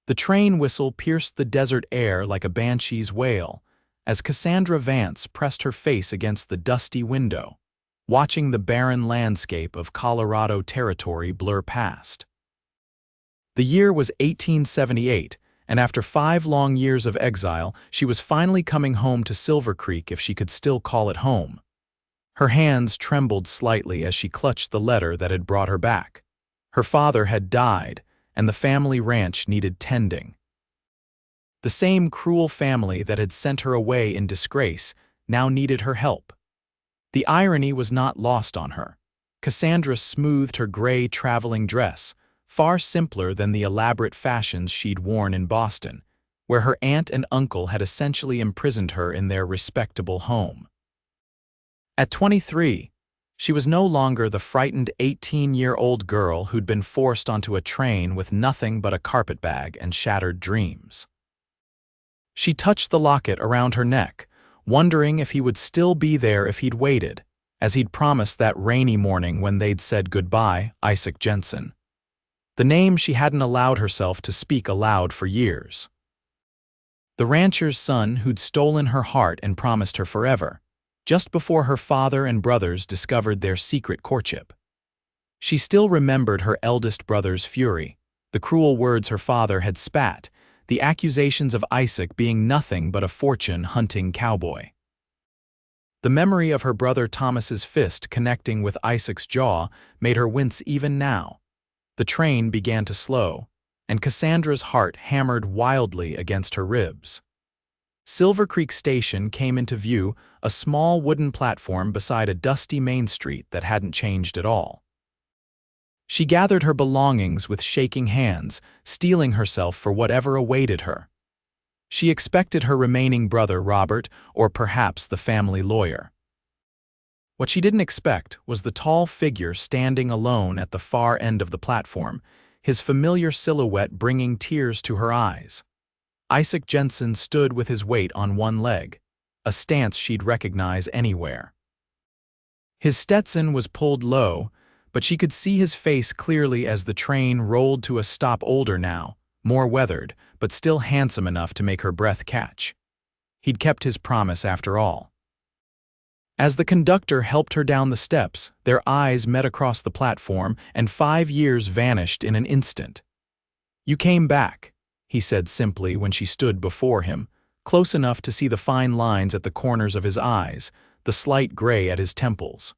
The train whistle pierced the desert air like a banshee's wail as Cassandra Vance pressed her face against the dusty window, watching the barren landscape of Colorado Territory blur past. The year was 1878, and after 5 long years of exile, she was finally coming home to Silvercreek, if she could still call it home. Her hands trembled slightly as she clutched the letter that had brought her back. Her father had died, and the family ranch needed tending. The same cruel family that had sent her away in disgrace now needed her help. The irony was not lost on her. Cassandra smoothed her gray traveling dress, far simpler than the elaborate fashions she'd worn in Boston, where her aunt and uncle had essentially imprisoned her in their respectable home. At 23, she was no longer the frightened 18-year-old girl who'd been forced onto a train with nothing but a carpetbag and shattered dreams. She touched the locket around her neck, wondering if he would still be there if he'd waited, as he'd promised that rainy morning when they'd said goodbye, Isaac Jensen. The name she hadn't allowed herself to speak aloud for years. The rancher's son who'd stolen her heart and promised her forever, just before her father and brothers discovered their secret courtship. She still remembered her eldest brother's fury, the cruel words her father had spat, the accusations of Isaac being nothing but a fortune-hunting cowboy. The memory of her brother Thomas's fist connecting with Isaac's jaw made her wince even now. The train began to slow, and Cassandra's heart hammered wildly against her ribs. Silvercreek Station came into view, a small wooden platform beside a dusty main street that hadn't changed at all. She gathered her belongings with shaking hands, steeling herself for whatever awaited her. She expected her remaining brother Robert, or perhaps the family lawyer. What she didn't expect was the tall figure standing alone at the far end of the platform, his familiar silhouette bringing tears to her eyes. Isaac Jensen stood with his weight on one leg, a stance she'd recognize anywhere. His Stetson was pulled low, but she could see his face clearly as the train rolled to a stop. Older now, more weathered, but still handsome enough to make her breath catch. He'd kept his promise after all. As the conductor helped her down the steps, their eyes met across the platform, and 5 years vanished in an instant. "You came back," he said simply when she stood before him, close enough to see the fine lines at the corners of his eyes, the slight gray at his temples.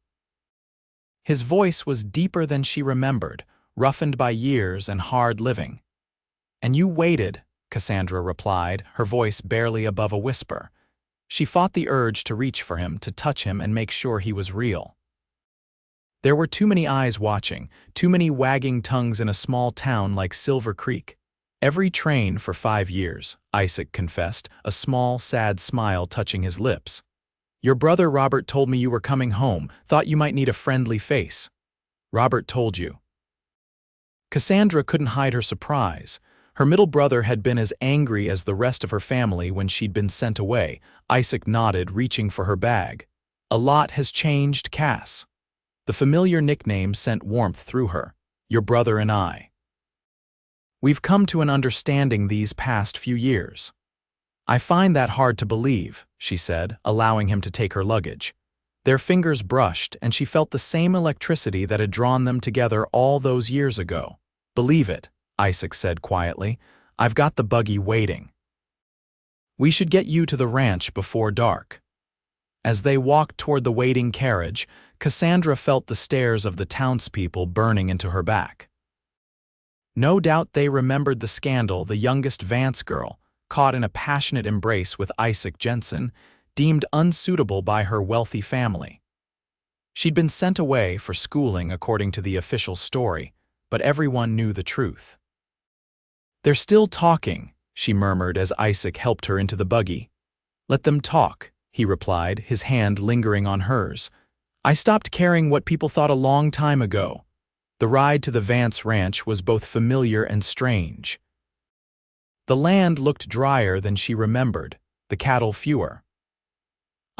His voice was deeper than she remembered, roughened by years and hard living. "And you waited," Cassandra replied, her voice barely above a whisper. She fought the urge to reach for him, to touch him and make sure he was real. There were too many eyes watching, too many wagging tongues in a small town like Silvercreek. "Every train for 5 years," Isaac confessed, a small, sad smile touching his lips. "Your brother Robert told me you were coming home, thought you might need a friendly face." "Robert told you?" Cassandra couldn't hide her surprise. Her middle brother had been as angry as the rest of her family when she'd been sent away. Isaac nodded, reaching for her bag. "A lot has changed, Cass." The familiar nickname sent warmth through her. "Your brother and I. We've come to an understanding these past few years." "I find that hard to believe," she said, allowing him to take her luggage. Their fingers brushed, and she felt the same electricity that had drawn them together all those years ago. "Believe it," Isaac said quietly. "I've got the buggy waiting. We should get you to the ranch before dark." As they walked toward the waiting carriage, Cassandra felt the stares of the townspeople burning into her back. No doubt they remembered the scandal, the youngest Vance girl, caught in a passionate embrace with Isaac Jensen, deemed unsuitable by her wealthy family. She'd been sent away for schooling according to the official story, but everyone knew the truth. "They're still talking," she murmured as Isaac helped her into the buggy. "Let them talk," he replied, his hand lingering on hers. "I stopped caring what people thought a long time ago." The ride to the Vance ranch was both familiar and strange. The land looked drier than she remembered, the cattle fewer.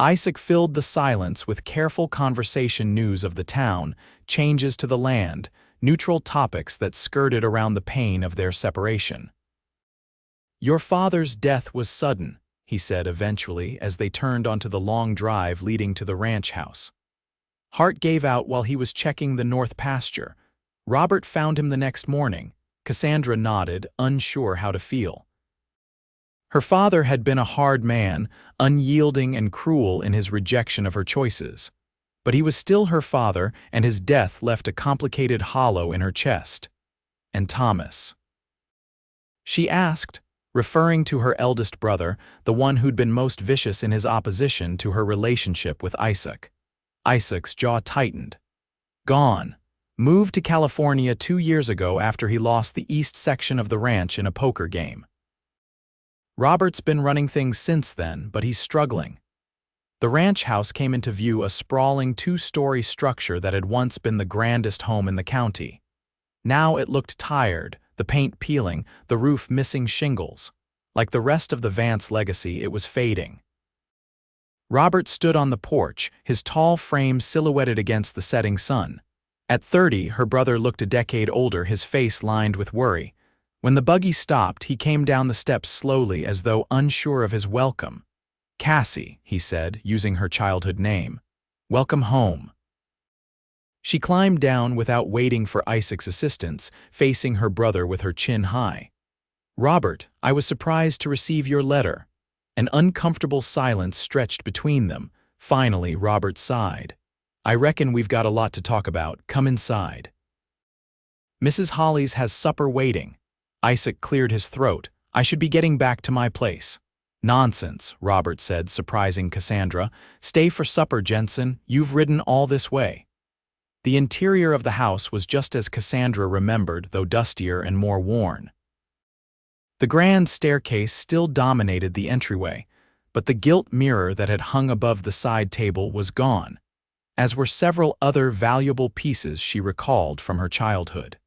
Isaac filled the silence with careful conversation, news of the town, changes to the land, neutral topics that skirted around the pain of their separation. "Your father's death was sudden," he said eventually as they turned onto the long drive leading to the ranch house. Hart gave out while he was checking the north pasture. Robert found him the next morning. Cassandra nodded, unsure how to feel. Her father had been a hard man, unyielding and cruel in his rejection of her choices. But he was still her father, and his death left a complicated hollow in her chest. "And Thomas?" she asked, referring to her eldest brother, the one who'd been most vicious in his opposition to her relationship with Isaac. Isaac's jaw tightened. "Gone. Moved to California 2 years ago after he lost the east section of the ranch in a poker game. Robert's been running things since then, but he's struggling." The ranch house came into view, a sprawling 2-story structure that had once been the grandest home in the county. Now it looked tired, the paint peeling, the roof missing shingles. Like the rest of the Vance legacy, it was fading. Robert stood on the porch, his tall frame silhouetted against the setting sun. At 30, her brother looked a decade older, his face lined with worry. When the buggy stopped, he came down the steps slowly as though unsure of his welcome. "Cassie," he said, using her childhood name. "Welcome home." She climbed down without waiting for Isaac's assistance, facing her brother with her chin high. "Robert, I was surprised to receive your letter." An uncomfortable silence stretched between them. Finally, Robert sighed. "I reckon we've got a lot to talk about. Come inside." "Mrs. Hollis has supper waiting." Isaac cleared his throat. "I should be getting back to my place." "Nonsense," Robert said, surprising Cassandra. "Stay for supper, Jensen. You've ridden all this way." The interior of the house was just as Cassandra remembered, though dustier and more worn. The grand staircase still dominated the entryway, but the gilt mirror that had hung above the side table was gone, as were several other valuable pieces she recalled from her childhood.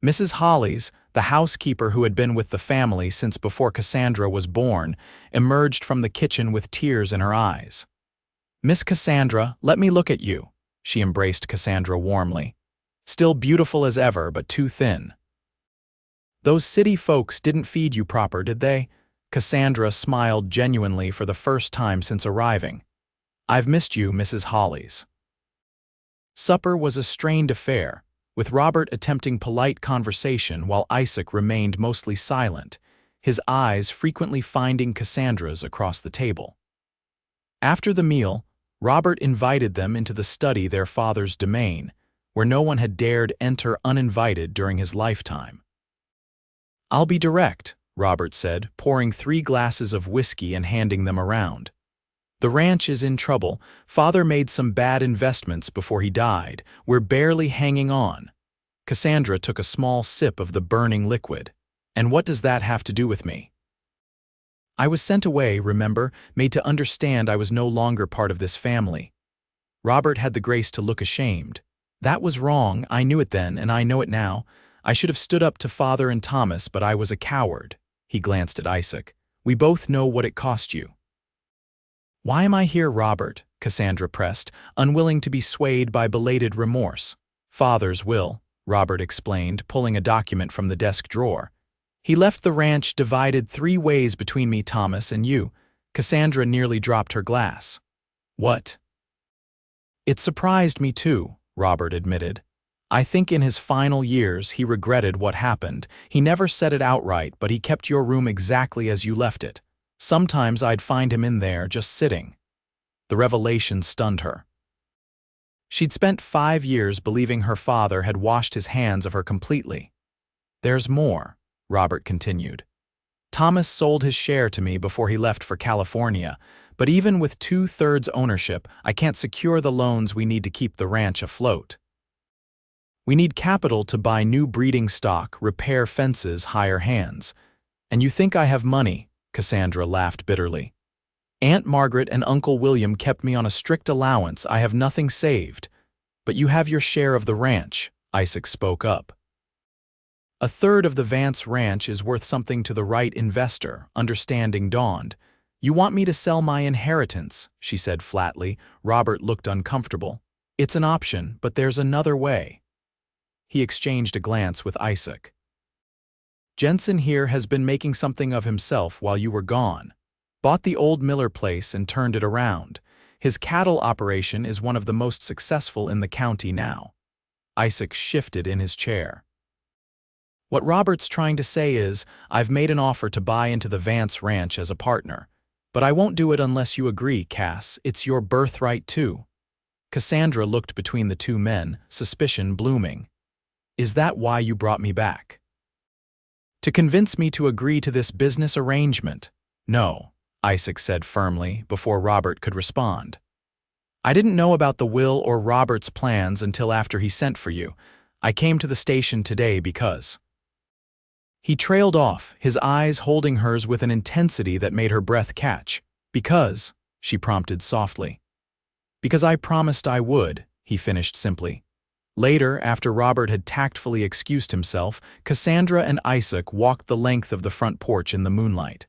Mrs. Hollis, the housekeeper who had been with the family since before Cassandra was born, emerged from the kitchen with tears in her eyes. "Miss Cassandra, let me look at you." She embraced Cassandra warmly. "Still beautiful as ever, but too thin." "Those city folks didn't feed you proper, did they?" Cassandra smiled genuinely for the first time since arriving. "I've missed you, Mrs. Hollis." Supper was a strained affair, with Robert attempting polite conversation while Isaac remained mostly silent, his eyes frequently finding Cassandra's across the table. After the meal, Robert invited them into the study, their father's domain, where no one had dared enter uninvited during his lifetime. "I'll be direct," Robert said, pouring 3 glasses of whiskey and handing them around. "The ranch is in trouble. Father made some bad investments before he died. We're barely hanging on." Cassandra took a small sip of the burning liquid. "And what does that have to do with me?" "I was sent away, remember, made to understand I was no longer part of this family." Robert had the grace to look ashamed. "That was wrong. I knew it then, and I know it now. I should have stood up to Father and Thomas, but I was a coward." He glanced at Isaac. "We both know what it cost you." "Why am I here, Robert?" Cassandra pressed, unwilling to be swayed by belated remorse. "Father's will," Robert explained, pulling a document from the desk drawer. "He left the ranch divided 3 ways between me, Thomas, and you." Cassandra nearly dropped her glass. "What?" "It surprised me too," Robert admitted. "I think in his final years he regretted what happened. He never said it outright, but he kept your room exactly as you left it. Sometimes I'd find him in there, just sitting." The revelation stunned her. She'd spent 5 years believing her father had washed his hands of her completely. "There's more," Robert continued. "Thomas sold his share to me before he left for California, but even with 2/3 ownership, I can't secure the loans we need to keep the ranch afloat. We need capital to buy new breeding stock, repair fences, hire hands. And you think I have money?" Cassandra laughed bitterly. "Aunt Margaret and Uncle William kept me on a strict allowance. I have nothing saved." "But you have your share of the ranch," Isaac spoke up. "1/3 of the Vance ranch is worth something to the right investor," understanding dawned. "You want me to sell my inheritance," she said flatly. Robert looked uncomfortable. "It's an option, but there's another way." He exchanged a glance with Isaac. Jensen here has been making something of himself while you were gone. Bought the old Miller place and turned it around. His cattle operation is one of the most successful in the county now." Isaac shifted in his chair. "What Robert's trying to say is, I've made an offer to buy into the Vance Ranch as a partner. But I won't do it unless you agree, Cass. It's your birthright too." Cassandra looked between the two men, suspicion blooming. "Is that why you brought me back? To convince me to agree to this business arrangement?" "No," Isaac said firmly, before Robert could respond. "I didn't know about the will or Robert's plans until after he sent for you. I came to the station today because—" He trailed off, his eyes holding hers with an intensity that made her breath catch. "Because," she prompted softly. "Because I promised I would," he finished simply. Later, after Robert had tactfully excused himself, Cassandra and Isaac walked the length of the front porch in the moonlight.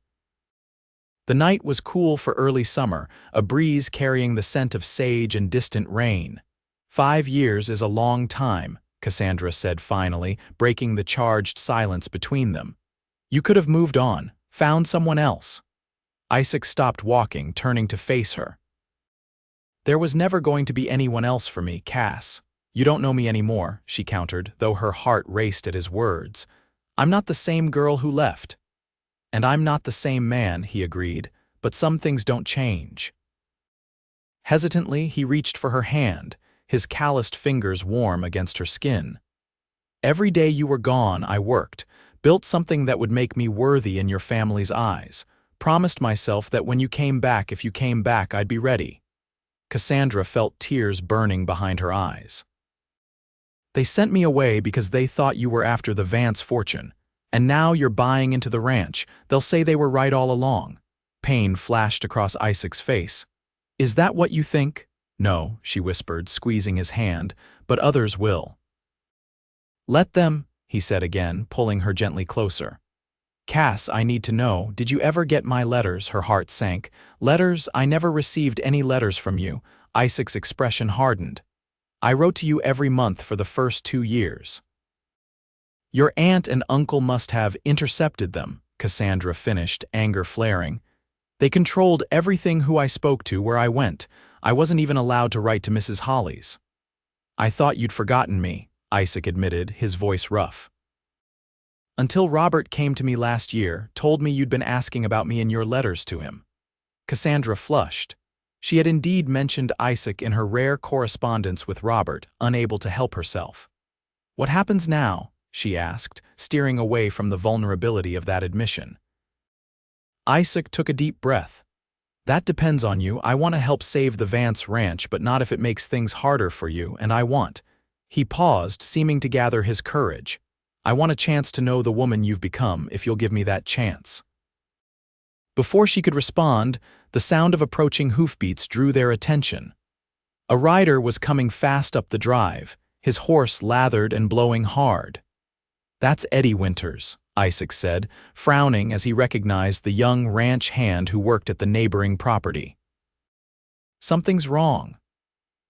The night was cool for early summer, a breeze carrying the scent of sage and distant rain. 5 years is a long time," Cassandra said finally, breaking the charged silence between them. "You could have moved on, found someone else." Isaac stopped walking, turning to face her. "There was never going to be anyone else for me, Cass. You don't know me anymore," she countered, though her heart raced at his words. "I'm not the same girl who left." "And I'm not the same man," he agreed, "but some things don't change." Hesitantly, he reached for her hand, his calloused fingers warm against her skin. "Every day you were gone, I worked, built something that would make me worthy in your family's eyes, promised myself that when you came back, if you came back, I'd be ready." Cassandra felt tears burning behind her eyes. "They sent me away because they thought you were after the Vance fortune. And now you're buying into the ranch. They'll say they were right all along." Pain flashed across Isaac's face. "Is that what you think?" "No," she whispered, squeezing his hand, "but others will." "Let them," he said again, pulling her gently closer. "Cass, I need to know, did you ever get my letters?" Her heart sank. "Letters? I never received any letters from you." Isaac's expression hardened. "I wrote to you every month for the first 2 years. Your aunt and uncle must have intercepted them," Cassandra finished, anger flaring. "They controlled everything who I spoke to, where I went. I wasn't even allowed to write to Mrs. Holly's." "I thought you'd forgotten me," Isaac admitted, his voice rough. "Until Robert came to me last year, told me you'd been asking about me in your letters to him." Cassandra flushed. She had indeed mentioned Isaac in her rare correspondence with Robert, unable to help herself. "What happens now?" she asked, steering away from the vulnerability of that admission. Isaac took a deep breath. "That depends on you. I want to help save the Vance Ranch, but not if it makes things harder for you, and I want—" He paused, seeming to gather his courage. "I want a chance to know the woman you've become, if you'll give me that chance." Before she could respond, the sound of approaching hoofbeats drew their attention. A rider was coming fast up the drive, his horse lathered and blowing hard. "That's Eddie Winters," Isaac said, frowning as he recognized the young ranch hand who worked at the neighboring property. "Something's wrong."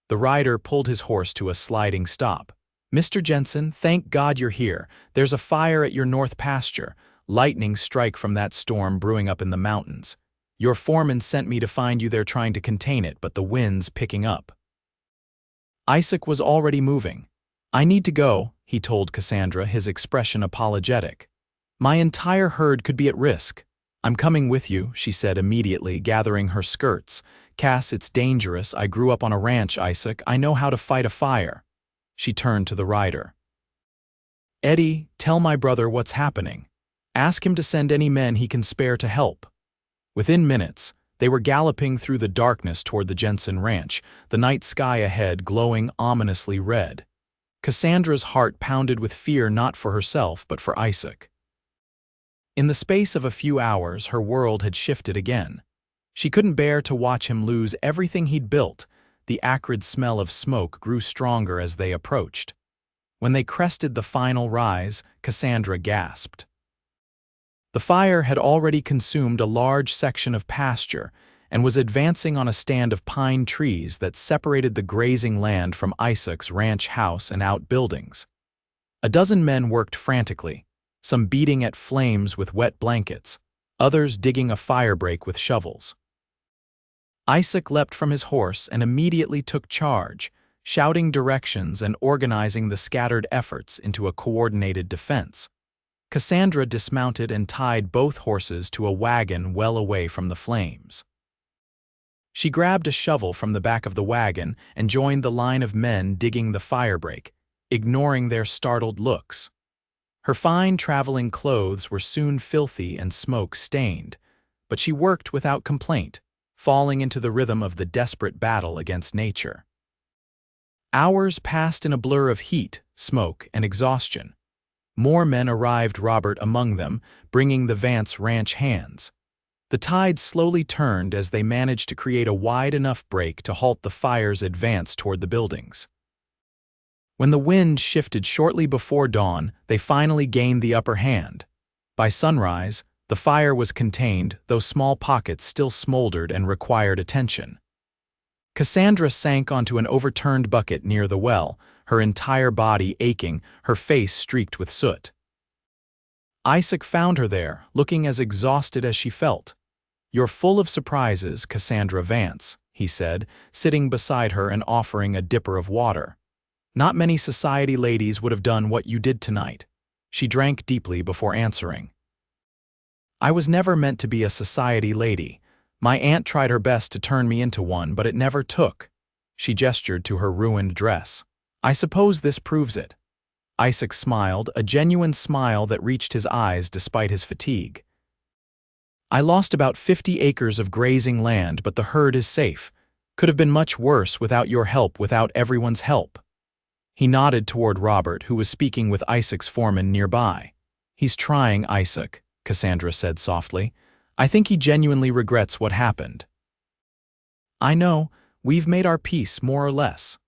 The rider pulled his horse to a sliding stop. "Mr. Jensen, thank God you're here. There's a fire at your north pasture. Lightning strike from that storm brewing up in the mountains. Your foreman sent me to find you there trying to contain it, but the wind's picking up." Isaac was already moving. "I need to go," he told Cassandra, his expression apologetic. "My entire herd could be at risk." "I'm coming with you," she said immediately, gathering her skirts. "Cass, it's dangerous. I grew up on a ranch, Isaac. I know how to fight a fire." She turned to the rider. "Eddie, tell my brother what's happening. Ask him to send any men he can spare to help." Within minutes, they were galloping through the darkness toward the Jensen ranch, the night sky ahead glowing ominously red. Cassandra's heart pounded with fear not for herself but for Isaac. In the space of a few hours, her world had shifted again. She couldn't bear to watch him lose everything he'd built. The acrid smell of smoke grew stronger as they approached. When they crested the final rise, Cassandra gasped. The fire had already consumed a large section of pasture and was advancing on a stand of pine trees that separated the grazing land from Isaac's ranch house and outbuildings. A dozen men worked frantically, some beating at flames with wet blankets, others digging a firebreak with shovels. Isaac leapt from his horse and immediately took charge, shouting directions and organizing the scattered efforts into a coordinated defense. Cassandra dismounted and tied both horses to a wagon well away from the flames. She grabbed a shovel from the back of the wagon and joined the line of men digging the firebreak, ignoring their startled looks. Her fine traveling clothes were soon filthy and smoke-stained, but she worked without complaint, falling into the rhythm of the desperate battle against nature. Hours passed in a blur of heat, smoke, and exhaustion. More men arrived, Robert among them, bringing the Vance ranch hands. The tide slowly turned as they managed to create a wide enough break to halt the fire's advance toward the buildings. When the wind shifted shortly before dawn, they finally gained the upper hand. By sunrise, the fire was contained, though small pockets still smoldered and required attention. Cassandra sank onto an overturned bucket near the well, her entire body aching, her face streaked with soot. Isaac found her there, looking as exhausted as she felt. "You're full of surprises, Cassandra Vance," he said, sitting beside her and offering a dipper of water. "Not many society ladies would have done what you did tonight." She drank deeply before answering. "I was never meant to be a society lady. My aunt tried her best to turn me into one, but it never took." She gestured to her ruined dress. "I suppose this proves it." Isaac smiled, a genuine smile that reached his eyes despite his fatigue. "I lost about 50 acres of grazing land, but the herd is safe. Could have been much worse without your help, without everyone's help." He nodded toward Robert, who was speaking with Isaac's foreman nearby. "He's trying, Isaac," Cassandra said softly. "I think he genuinely regrets what happened." "I know, we've made our peace, more or less."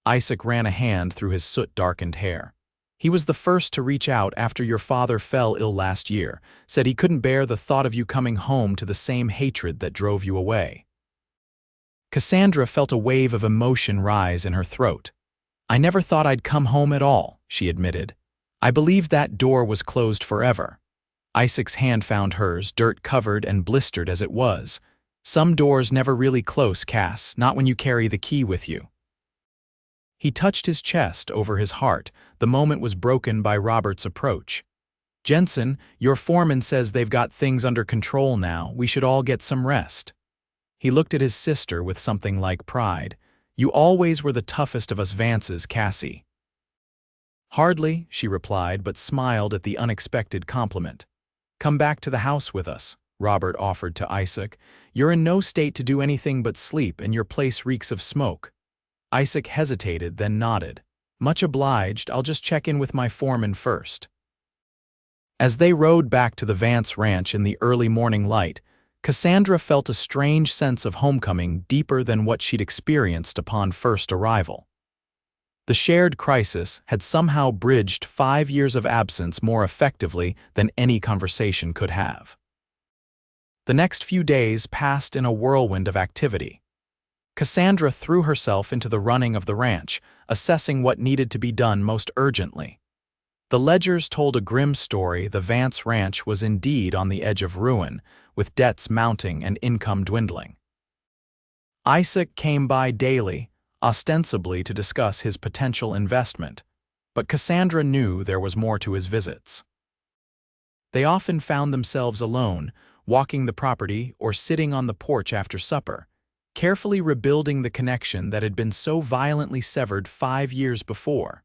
Isaac ran a hand through his soot-darkened hair. "He was the first to reach out after your father fell ill last year, said he couldn't bear the thought of you coming home to the same hatred that drove you away." Cassandra felt a wave of emotion rise in her throat. "I never thought I'd come home at all," she admitted. "I believed that door was closed forever." Isaac's hand found hers, dirt-covered and blistered as it was. "Some doors never really close, Cass, not when you carry the key with you." He touched his chest over his heart. The moment was broken by Robert's approach. "Jensen, your foreman says they've got things under control now. We should all get some rest." He looked at his sister with something like pride. "You always were the toughest of us Vances, Cassie." "Hardly," she replied, but smiled at the unexpected compliment. "Come back to the house with us," Robert offered to Isaac. "You're in no state to do anything but sleep, and your place reeks of smoke." Isaac hesitated, then nodded. "Much obliged, I'll just check in with my foreman first." As they rode back to the Vance ranch in the early morning light, Cassandra felt a strange sense of homecoming deeper than what she'd experienced upon first arrival. The shared crisis had somehow bridged 5 years of absence more effectively than any conversation could have. The next few days passed in a whirlwind of activity. Cassandra threw herself into the running of the ranch, assessing what needed to be done most urgently. The ledgers told a grim story. The Vance ranch was indeed on the edge of ruin, with debts mounting and income dwindling. Isaac came by daily, ostensibly to discuss his potential investment, but Cassandra knew there was more to his visits. They often found themselves alone, walking the property or sitting on the porch after supper, carefully rebuilding the connection that had been so violently severed 5 years before.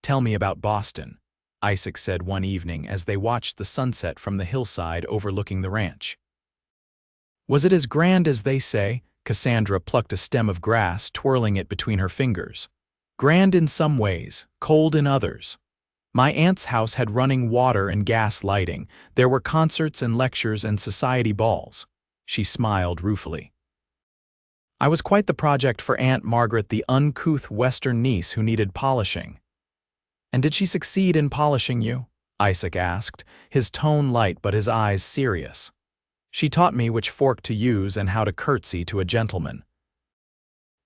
"Tell me about Boston," Isaac said one evening as they watched the sunset from the hillside overlooking the ranch. "Was it as grand as they say?" Cassandra plucked a stem of grass, twirling it between her fingers. "Grand in some ways, cold in others. My aunt's house had running water and gas lighting. There were concerts and lectures and society balls." She smiled ruefully. "I was quite the project for Aunt Margaret, the uncouth Western niece who needed polishing." "And did she succeed in polishing you?" Isaac asked, his tone light but his eyes serious. "She taught me which fork to use and how to curtsy to a gentleman."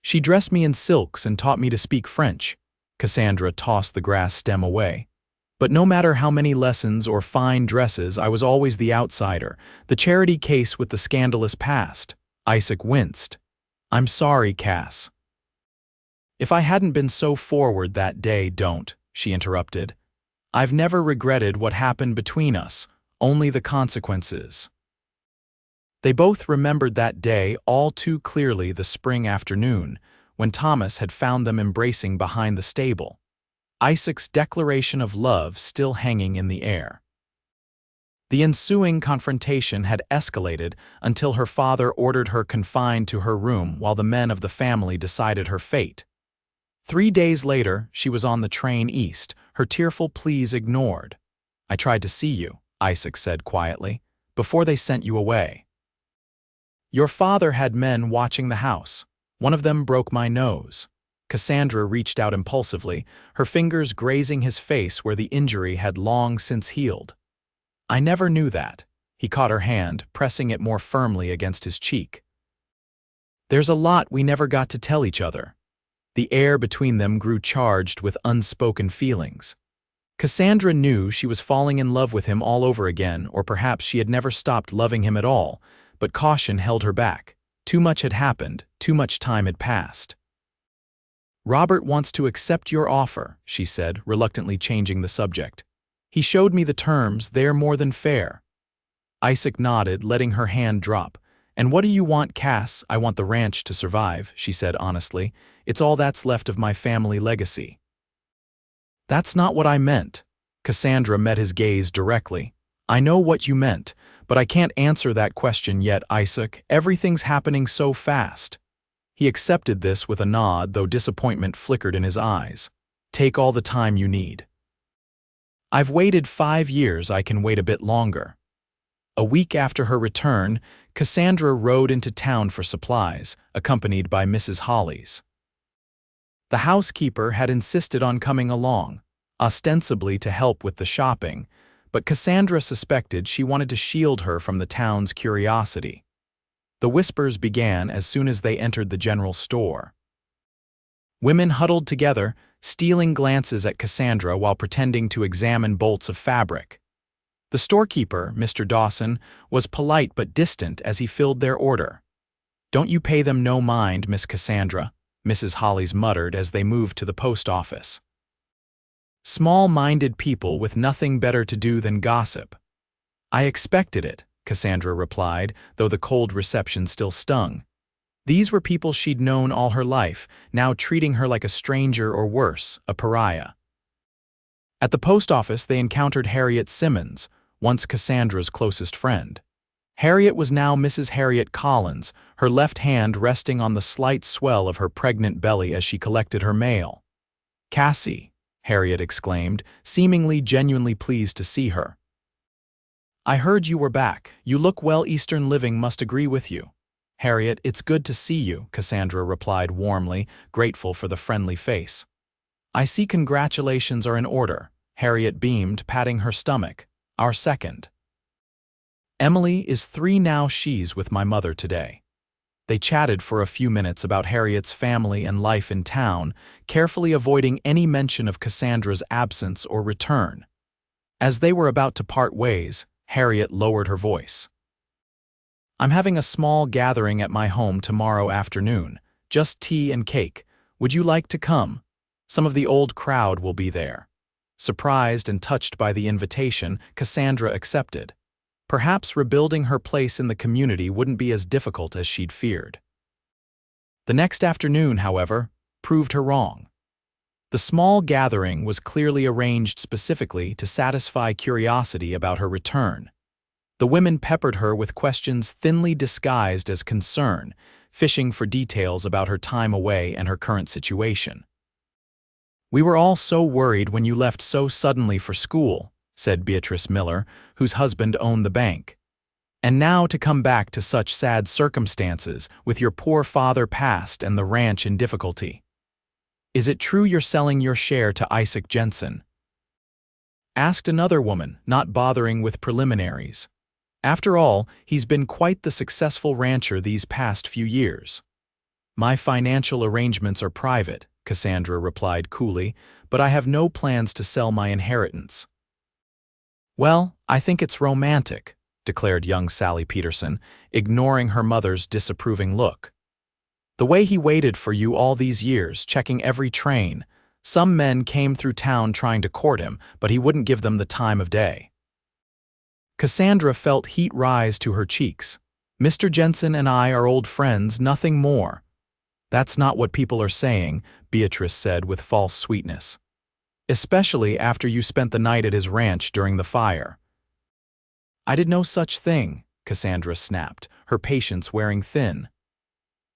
"She dressed me in silks and taught me to speak French." Cassandra tossed the grass stem away. But no matter how many lessons or fine dresses, I was always the outsider, the charity case with the scandalous past. Isaac winced. I'm sorry, Cass. If I hadn't been so forward that day, don't, she interrupted. I've never regretted what happened between us, only the consequences. They both remembered that day all too clearly, the spring afternoon, when Thomas had found them embracing behind the stable, Isaac's declaration of love still hanging in the air. The ensuing confrontation had escalated until her father ordered her confined to her room while the men of the family decided her fate. 3 days later, she was on the train east, her tearful pleas ignored. I tried to see you, Isaac said quietly, before they sent you away. Your father had men watching the house. One of them broke my nose. Cassandra reached out impulsively, her fingers grazing his face where the injury had long since healed. I never knew that. He caught her hand, pressing it more firmly against his cheek. There's a lot we never got to tell each other. The air between them grew charged with unspoken feelings. Cassandra knew she was falling in love with him all over again, or perhaps she had never stopped loving him at all, but caution held her back. Too much had happened, too much time had passed. Robert wants to accept your offer, she said, reluctantly changing the subject. He showed me the terms, they're more than fair. Isaac nodded, letting her hand drop. And what do you want, Cass? I want the ranch to survive, she said honestly. It's all that's left of my family legacy. That's not what I meant. Cassandra met his gaze directly. I know what you meant, but I can't answer that question yet, Isaac. Everything's happening so fast. He accepted this with a nod, though disappointment flickered in his eyes. Take all the time you need. I've waited 5 years, I can wait a bit longer. A week after her return, Cassandra rode into town for supplies, accompanied by Mrs. Hollies. The housekeeper had insisted on coming along, ostensibly to help with the shopping, but Cassandra suspected she wanted to shield her from the town's curiosity. The whispers began as soon as they entered the general store. Women huddled together, stealing glances at Cassandra while pretending to examine bolts of fabric. The storekeeper, Mr. Dawson, was polite but distant as he filled their order. Don't you pay them no mind, Miss Cassandra, Mrs. Hollies muttered as they moved to the post office. Small-minded people with nothing better to do than gossip. I expected it, Cassandra replied, though the cold reception still stung. These were people she'd known all her life, now treating her like a stranger or worse, a pariah. At the post office they encountered Harriet Simmons, once Cassandra's closest friend. Harriet was now Mrs. Harriet Collins, her left hand resting on the slight swell of her pregnant belly as she collected her mail. Cassie, Harriet exclaimed, seemingly genuinely pleased to see her. I heard you were back. You look well. Eastern Living must agree with you. Harriet, it's good to see you, Cassandra replied warmly, grateful for the friendly face. I see congratulations are in order, Harriet beamed, patting her stomach. Our second. Emily is 3 now. She's with my mother today. They chatted for a few minutes about Harriet's family and life in town, carefully avoiding any mention of Cassandra's absence or return. As they were about to part ways, Harriet lowered her voice. I'm having a small gathering at my home tomorrow afternoon, just tea and cake. Would you like to come? Some of the old crowd will be there. Surprised and touched by the invitation, Cassandra accepted. Perhaps rebuilding her place in the community wouldn't be as difficult as she'd feared. The next afternoon, however, proved her wrong. The small gathering was clearly arranged specifically to satisfy curiosity about her return. The women peppered her with questions thinly disguised as concern, fishing for details about her time away and her current situation. We were all so worried when you left so suddenly for school, said Beatrice Miller, whose husband owned the bank. And now to come back to such sad circumstances, with your poor father passed and the ranch in difficulty. Is it true you're selling your share to Isaac Jensen? Asked another woman, not bothering with preliminaries. After all, he's been quite the successful rancher these past few years. My financial arrangements are private, Cassandra replied coolly, "but I have no plans to sell my inheritance." "Well, I think it's romantic," declared young Sally Peterson, ignoring her mother's disapproving look. "The way he waited for you all these years, checking every train. Some men came through town trying to court him, but he wouldn't give them the time of day." Cassandra felt heat rise to her cheeks. "Mr. Jensen and I are old friends, nothing more." "That's not what people are saying," Beatrice said with false sweetness. "Especially after you spent the night at his ranch during the fire." "I did no such thing," Cassandra snapped, her patience wearing thin.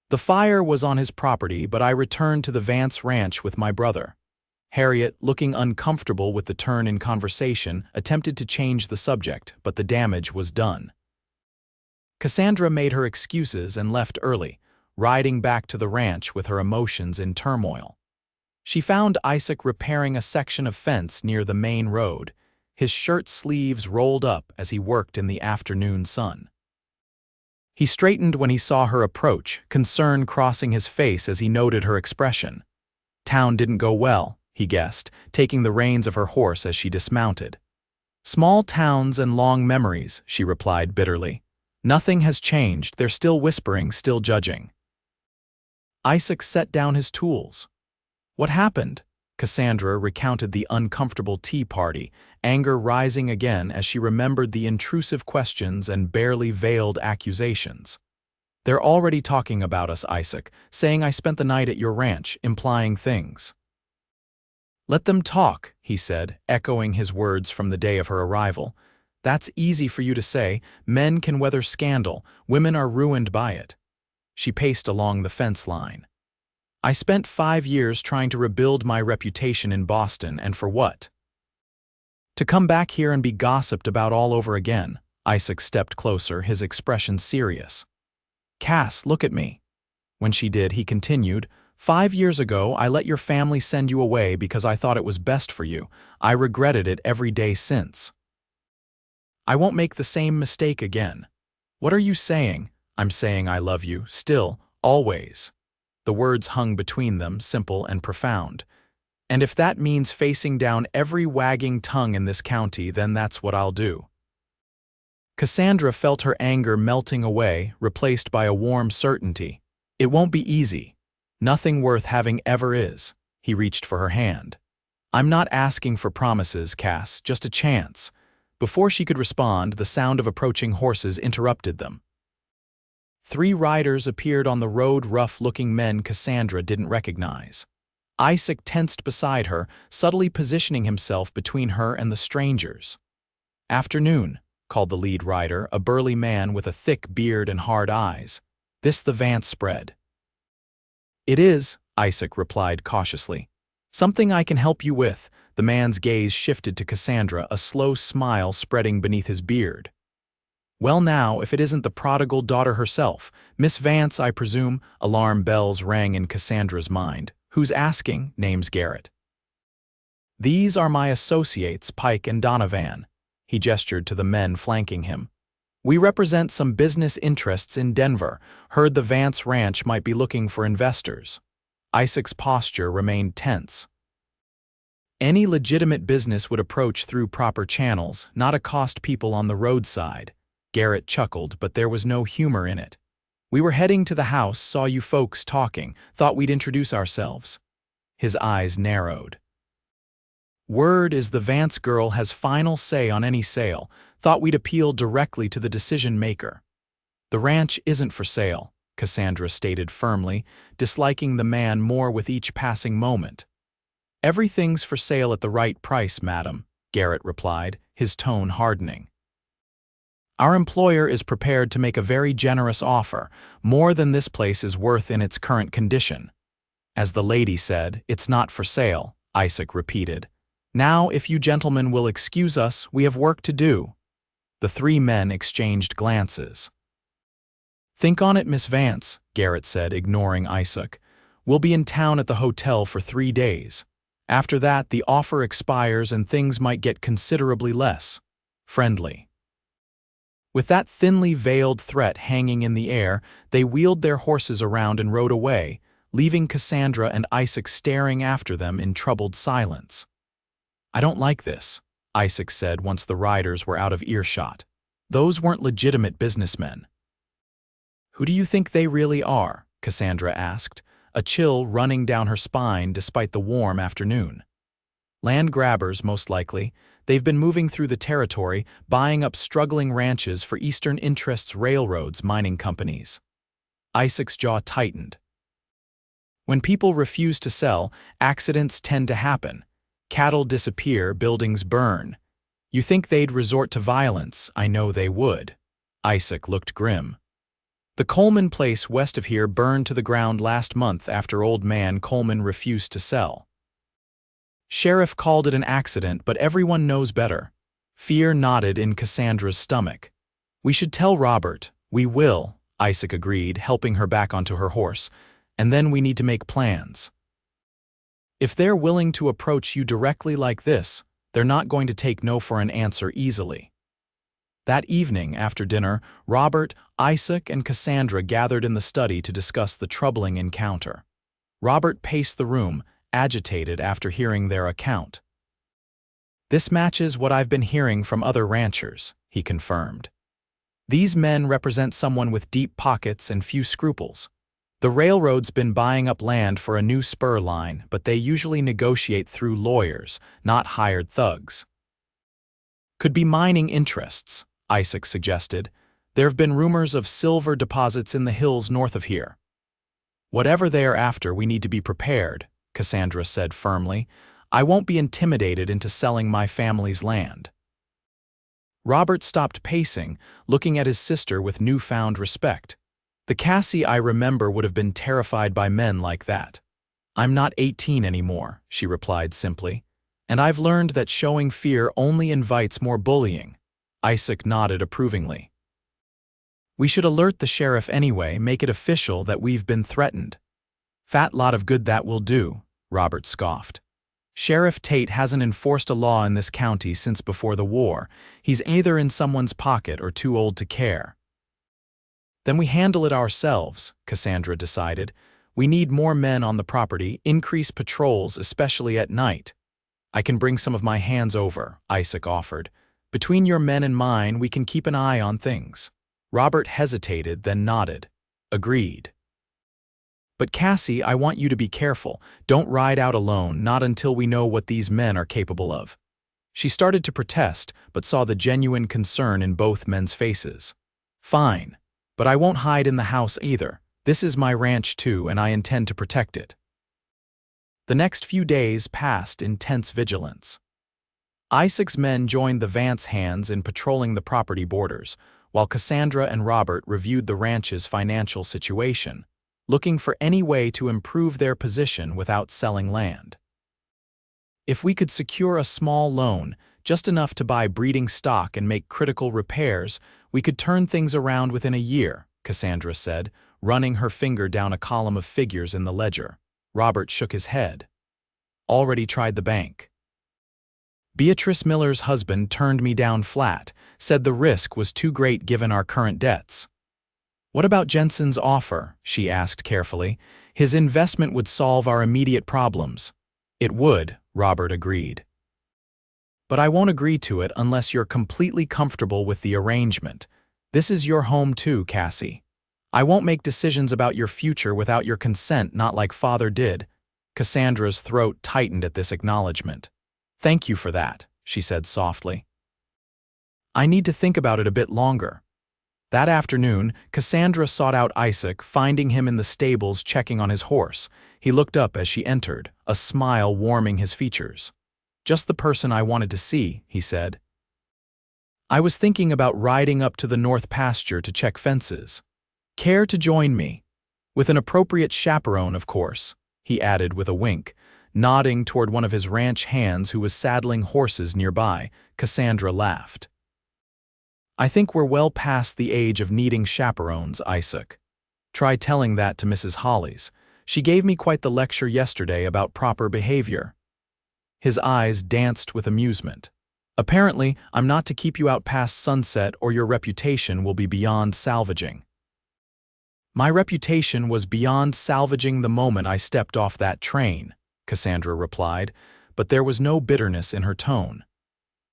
"The fire was on his property, but I returned to the Vance ranch with my brother." Harriet, looking uncomfortable with the turn in conversation, attempted to change the subject, but the damage was done. Cassandra made her excuses and left early, riding back to the ranch with her emotions in turmoil. She found Isaac repairing a section of fence near the main road, his shirt sleeves rolled up as he worked in the afternoon sun. He straightened when he saw her approach, concern crossing his face as he noted her expression. Town didn't go well, he guessed, taking the reins of her horse as she dismounted. "Small towns and long memories," she replied bitterly. "Nothing has changed, they're still whispering, still judging." Isaac set down his tools. "What happened?" Cassandra recounted the uncomfortable tea party, anger rising again as she remembered the intrusive questions and barely veiled accusations. "They're already talking about us, Isaac, saying I spent the night at your ranch, implying things." "Let them talk," he said, echoing his words from the day of her arrival. "That's easy for you to say. Men can weather scandal, women are ruined by it." She paced along the fence line. "I spent 5 years trying to rebuild my reputation in Boston, and for what? To come back here and be gossiped about all over again." Isaac stepped closer, his expression serious. "Cass, look at me." When she did, he continued, "5 years ago, I let your family send you away because I thought it was best for you. I regretted it every day since. I won't make the same mistake again." "What are you saying?" "I'm saying I love you, still, always." The words hung between them, simple and profound. "And if that means facing down every wagging tongue in this county, then that's what I'll do." Cassandra felt her anger melting away, replaced by a warm certainty. "It won't be easy. Nothing worth having ever is." He reached for her hand. "I'm not asking for promises, Cass, just a chance." Before she could respond, the sound of approaching horses interrupted them. 3 riders appeared on the road, rough-looking men Cassandra didn't recognize. Isaac tensed beside her, subtly positioning himself between her and the strangers. "Afternoon," called the lead rider, a burly man with a thick beard and hard eyes. "This the Vance spread?" "It is," Isaac replied cautiously. "Something I can help you with." The man's gaze shifted to Cassandra, a slow smile spreading beneath his beard. "Well now, if it isn't the prodigal daughter herself. Miss Vance, I presume." Alarm bells rang in Cassandra's mind. "Who's asking?" "Name's Garrett." "These are my associates, Pike and Donovan." He gestured to the men flanking him. "We represent some business interests in Denver. Heard the Vance Ranch might be looking for investors." Isaac's posture remained tense. Any legitimate business would approach through proper channels, not accost people on the roadside. Garrett chuckled, but there was no humor in it. "We were heading to the house, saw you folks talking, thought we'd introduce ourselves." His eyes narrowed. "Word is the Vance girl has final say on any sale. Thought we'd appeal directly to the decision maker." "The ranch isn't for sale," Cassandra stated firmly, disliking the man more with each passing moment. "Everything's for sale at the right price, madam," Garrett replied, his tone hardening. "Our employer is prepared to make a very generous offer, more than this place is worth in its current condition." "As the lady said, it's not for sale," Isaac repeated. "Now, if you gentlemen will excuse us, we have work to do." The 3 men exchanged glances. "Think on it, Miss Vance," Garrett said, ignoring Isaac. "We'll be in town at the hotel for 3 days. After that, the offer expires and things might get considerably less friendly." With that thinly veiled threat hanging in the air, they wheeled their horses around and rode away, leaving Cassandra and Isaac staring after them in troubled silence. "I don't like this," Isaac said once the riders were out of earshot. "Those weren't legitimate businessmen." "Who do you think they really are?" Cassandra asked, a chill running down her spine despite the warm afternoon. "Land grabbers, most likely. They've been moving through the territory, buying up struggling ranches for Eastern Interests railroads, mining companies." Isaac's jaw tightened. "When people refuse to sell, accidents tend to happen. Cattle disappear, buildings burn. You think they'd resort to violence? I know they would." Isaac looked grim. "The Coleman place west of here burned to the ground last month after old man Coleman refused to sell. Sheriff called it an accident, but everyone knows better." Fear knotted in Cassandra's stomach. "We should tell Robert." "We will," Isaac agreed, helping her back onto her horse. "And then we need to make plans. If they're willing to approach you directly like this, they're not going to take no for an answer easily." That evening, after dinner, Robert, Isaac, and Cassandra gathered in the study to discuss the troubling encounter. Robert paced the room, agitated after hearing their account. "This matches what I've been hearing from other ranchers," he confirmed. "These men represent someone with deep pockets and few scruples. The railroad's been buying up land for a new spur line, but they usually negotiate through lawyers, not hired thugs." "Could be mining interests," Isaac suggested. "There have been rumors of silver deposits in the hills north of here." "Whatever they are after, we need to be prepared," Cassandra said firmly. "I won't be intimidated into selling my family's land." Robert stopped pacing, looking at his sister with newfound respect. "The Cassie I remember would have been terrified by men like that." "I'm not 18 anymore," she replied simply. "And I've learned that showing fear only invites more bullying." Isaac nodded approvingly. "We should alert the sheriff anyway, make it official that we've been threatened." "Fat lot of good that will do," Robert scoffed. "Sheriff Tate hasn't enforced a law in this county since before the war. He's either in someone's pocket or too old to care." "Then we handle it ourselves," Cassandra decided. "We need more men on the property, increase patrols, especially at night." "I can bring some of my hands over," Isaac offered. "Between your men and mine, we can keep an eye on things." Robert hesitated, then nodded. "Agreed." "But Cassie, I want you to be careful. Don't ride out alone, not until we know what these men are capable of." She started to protest, but saw the genuine concern in both men's faces. "Fine. But I won't hide in the house either. This is my ranch too, and I intend to protect it." The next few days passed in tense vigilance. Isaac's men joined the Vance hands in patrolling the property borders, while Cassandra and Robert reviewed the ranch's financial situation, looking for any way to improve their position without selling land. "If we could secure a small loan, just enough to buy breeding stock and make critical repairs, we could turn things around within a year," Cassandra said, running her finger down a column of figures in the ledger. Robert shook his head. "Already tried the bank. Beatrice Miller's husband turned me down flat, said the risk was too great given our current debts." "What about Jensen's offer?" she asked carefully. "His investment would solve our immediate problems." "It would," Robert agreed. "But I won't agree to it unless you're completely comfortable with the arrangement. This is your home too, Cassie. I won't make decisions about your future without your consent, not like Father did." Cassandra's throat tightened at this acknowledgement. "Thank you for that," she said softly. "I need to think about it a bit longer." That afternoon, Cassandra sought out Isaac, finding him in the stables checking on his horse. He looked up as she entered, a smile warming his features. "Just the person I wanted to see," he said. "I was thinking about riding up to the north pasture to check fences. Care to join me? With an appropriate chaperone, of course," he added with a wink. Nodding toward one of his ranch hands who was saddling horses nearby, Cassandra laughed. "I think we're well past the age of needing chaperones, Isaac. Try telling that to Mrs. Hollies. She gave me quite the lecture yesterday about proper behavior." His eyes danced with amusement. "Apparently, I'm not to keep you out past sunset or your reputation will be beyond salvaging." My reputation was beyond salvaging the moment I stepped off that train, Cassandra replied, but there was no bitterness in her tone.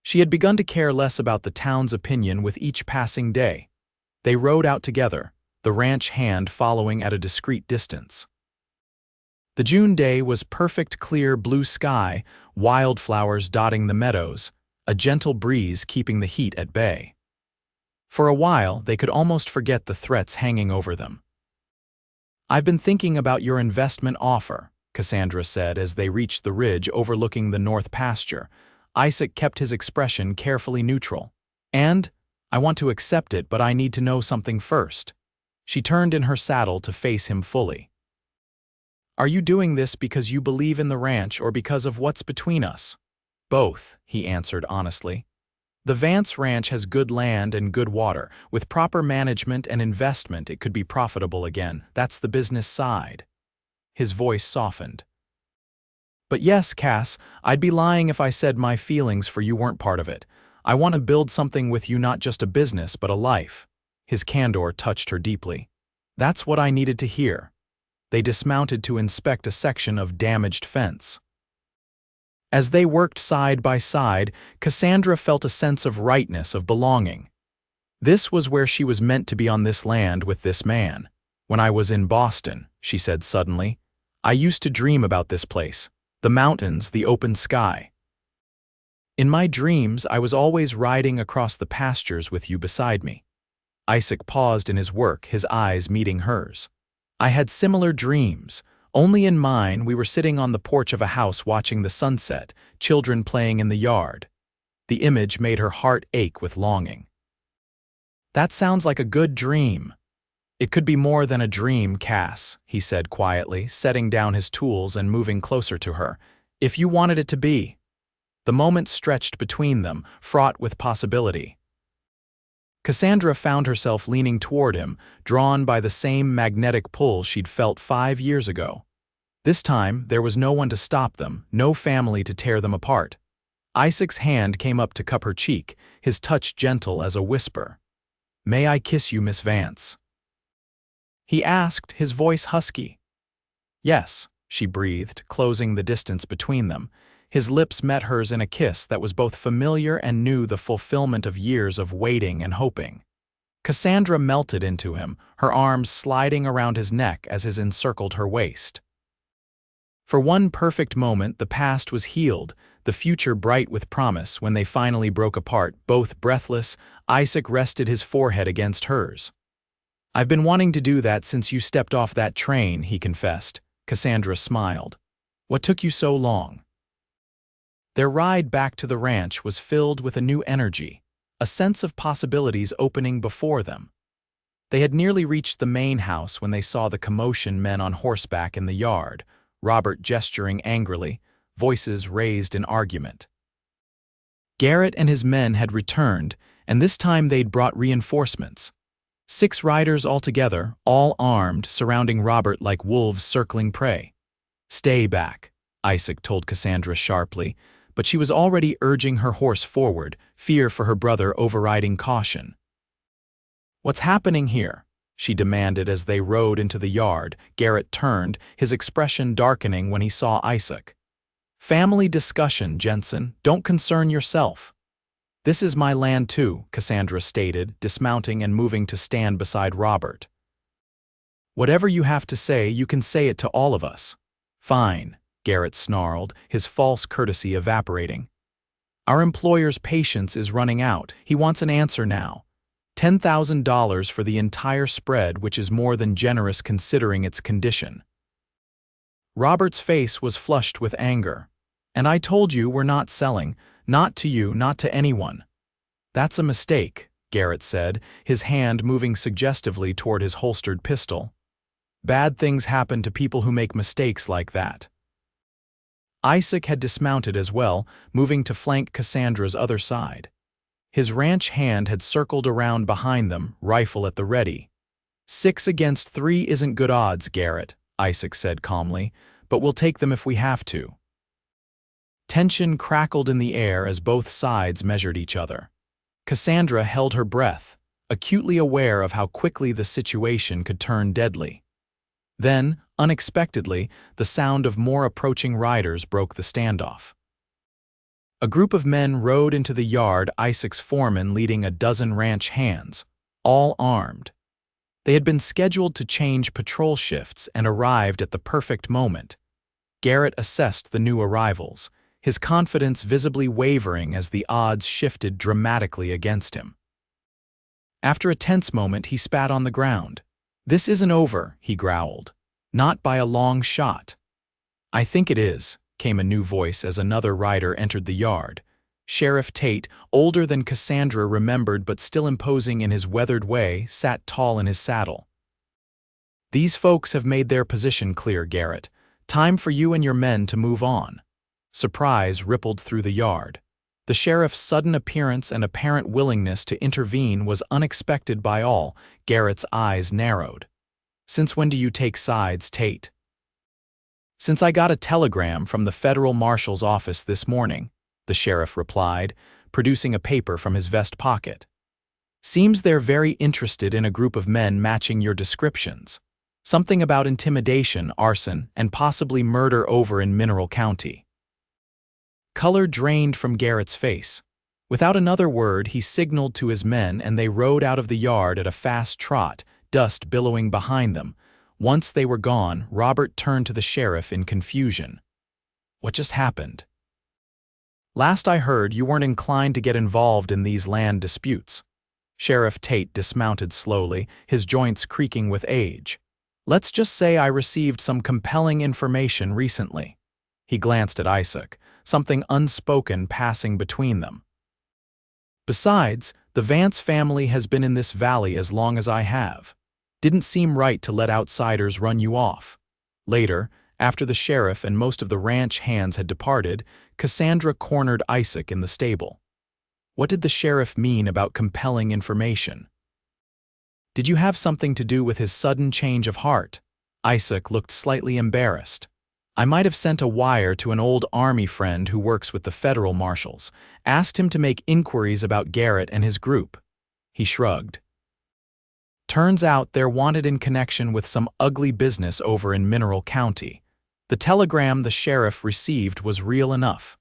She had begun to care less about the town's opinion with each passing day. They rode out together, the ranch hand following at a discreet distance. The June day was perfect clear blue sky, wildflowers dotting the meadows, a gentle breeze keeping the heat at bay. For a while, they could almost forget the threats hanging over them. "I've been thinking about your investment offer," Cassandra said as they reached the ridge overlooking the north pasture. Isaac kept his expression carefully neutral. "And I want to accept it, but I need to know something first." She turned in her saddle to face him fully. "Are you doing this because you believe in the ranch or because of what's between us?" "Both," he answered honestly. "The Vance Ranch has good land and good water. With proper management and investment, it could be profitable again. That's the business side." His voice softened. "But yes, Cass, I'd be lying if I said my feelings for you weren't part of it. I want to build something with you, not just a business, but a life." His candor touched her deeply. "That's what I needed to hear." They dismounted to inspect a section of damaged fence. As they worked side by side, Cassandra felt a sense of rightness, of belonging. This was where she was meant to be, on this land with this man. "When I was in Boston," she said suddenly, "I used to dream about this place. The mountains, the open sky. In my dreams, I was always riding across the pastures with you beside me." Isaac paused in his work, his eyes meeting hers. "I had similar dreams. Only in mine, we were sitting on the porch of a house watching the sunset, children playing in the yard." The image made her heart ache with longing. "That sounds like a good dream." "It could be more than a dream, Cass," he said quietly, setting down his tools and moving closer to her. "If you wanted it to be." The moment stretched between them, fraught with possibility. Cassandra found herself leaning toward him, drawn by the same magnetic pull she'd felt 5 years ago. This time, there was no one to stop them, no family to tear them apart. Isaac's hand came up to cup her cheek, his touch gentle as a whisper. "May I kiss you, Miss Vance?" he asked, his voice husky. "Yes," she breathed, closing the distance between them. His lips met hers in a kiss that was both familiar and new, the fulfillment of years of waiting and hoping. Cassandra melted into him, her arms sliding around his neck as his encircled her waist. For one perfect moment, the past was healed, the future bright with promise. When they finally broke apart, both breathless, Isaac rested his forehead against hers. "I've been wanting to do that since you stepped off that train," he confessed. Cassandra smiled. "What took you so long?" Their ride back to the ranch was filled with a new energy, a sense of possibilities opening before them. They had nearly reached the main house when they saw the commotion, men on horseback in the yard, Robert gesturing angrily, voices raised in argument. Garrett and his men had returned, and this time they'd brought reinforcements. 6 riders altogether, all armed, surrounding Robert like wolves circling prey. "Stay back," Isaac told Cassandra sharply, but she was already urging her horse forward, fear for her brother overriding caution. "What's happening here?" she demanded as they rode into the yard. Garrett turned, his expression darkening when he saw Isaac. "Family discussion, Jensen. Don't concern yourself." "This is my land too," Cassandra stated, dismounting and moving to stand beside Robert. "Whatever you have to say, you can say it to all of us." "Fine," Garrett snarled, his false courtesy evaporating. "Our employer's patience is running out. He wants an answer now. $10,000 for the entire spread, which is more than generous considering its condition." Robert's face was flushed with anger. "And I told you we're not selling. Not to you, not to anyone." "That's a mistake," Garrett said, his hand moving suggestively toward his holstered pistol. "Bad things happen to people who make mistakes like that." Isaac had dismounted as well, moving to flank Cassandra's other side. His ranch hand had circled around behind them, rifle at the ready. 6 against 3 isn't good odds, Garrett," Isaac said calmly, "but we'll take them if we have to." Tension crackled in the air as both sides measured each other. Cassandra held her breath, acutely aware of how quickly the situation could turn deadly. Then, unexpectedly, the sound of more approaching riders broke the standoff. A group of men rode into the yard, Isaac's foreman leading a dozen ranch hands, all armed. They had been scheduled to change patrol shifts and arrived at the perfect moment. Garrett assessed the new arrivals, his confidence visibly wavering as the odds shifted dramatically against him. After a tense moment, he spat on the ground. "This isn't over," he growled. "Not by a long shot." "I think it is," came a new voice as another rider entered the yard. Sheriff Tate, older than Cassandra remembered but still imposing in his weathered way, sat tall in his saddle. "These folks have made their position clear, Garrett. Time for you and your men to move on." Surprise rippled through the yard. The sheriff's sudden appearance and apparent willingness to intervene was unexpected by all. Garrett's eyes narrowed. "Since when do you take sides, Tate?" "Since I got a telegram from the federal marshal's office this morning," the sheriff replied, producing a paper from his vest pocket. "Seems they're very interested in a group of men matching your descriptions. Something about intimidation, arson, and possibly murder over in Mineral County." Color drained from Garrett's face. Without another word, he signaled to his men and they rode out of the yard at a fast trot, dust billowing behind them. Once they were gone, Robert turned to the sheriff in confusion. "What just happened?" "Last I heard, you weren't inclined to get involved in these land disputes." Sheriff Tate dismounted slowly, his joints creaking with age. "Let's just say I received some compelling information recently." He glanced at Isaac, something unspoken passing between them. "Besides, the Vance family has been in this valley as long as I have. Didn't seem right to let outsiders run you off." Later, after the sheriff and most of the ranch hands had departed, Cassandra cornered Isaac in the stable. What did the sheriff mean about compelling information? Did you have something to do with his sudden change of heart? Isaac looked slightly embarrassed. "I might have sent a wire to an old army friend who works with the federal marshals, asked him to make inquiries about Garrett and his group." He shrugged. "Turns out they're wanted in connection with some ugly business over in Mineral County. The telegram the sheriff received was real enough."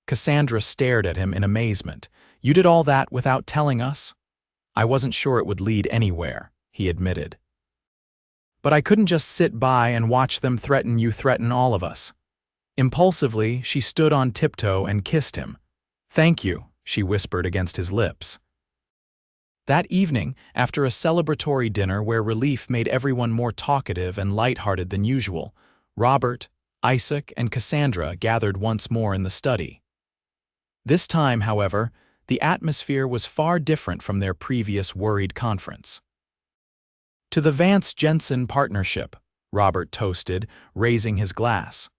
Cassandra stared at him in amazement. "You did all that without telling us?" "I wasn't sure it would lead anywhere," he admitted. "But I couldn't just sit by and watch them threaten all of us." Impulsively, she stood on tiptoe and kissed him. "Thank you," she whispered against his lips. That evening, after a celebratory dinner where relief made everyone more talkative and light-hearted than usual, Robert, Isaac, and Cassandra gathered once more in the study. This time, however, the atmosphere was far different from their previous worried conference. "To the Vance Jensen partnership," Robert toasted, raising his glass.